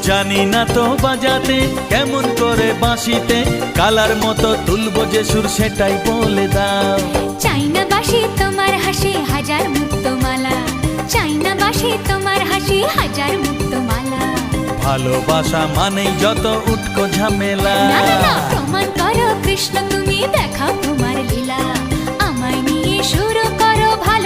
জানি না তো বাজাতে কেমন করে বাঁশিতে কালার মতো তুলবো যে সুর সেটাই বলে দাও। চাই না বাঁশি তোমার হাসি হাজার মুক্তমালা, চাই না বাঁশি তোমার হাসি হাজার মুক্তমালা। ভালোবাসা মানেই যত উটকো ঝামেলা। না না না, প্রমাণ করো কৃষ্ণ তুমি দেখাও তোমার লীলা, আমায় নিয়ে শুরু করো ভালো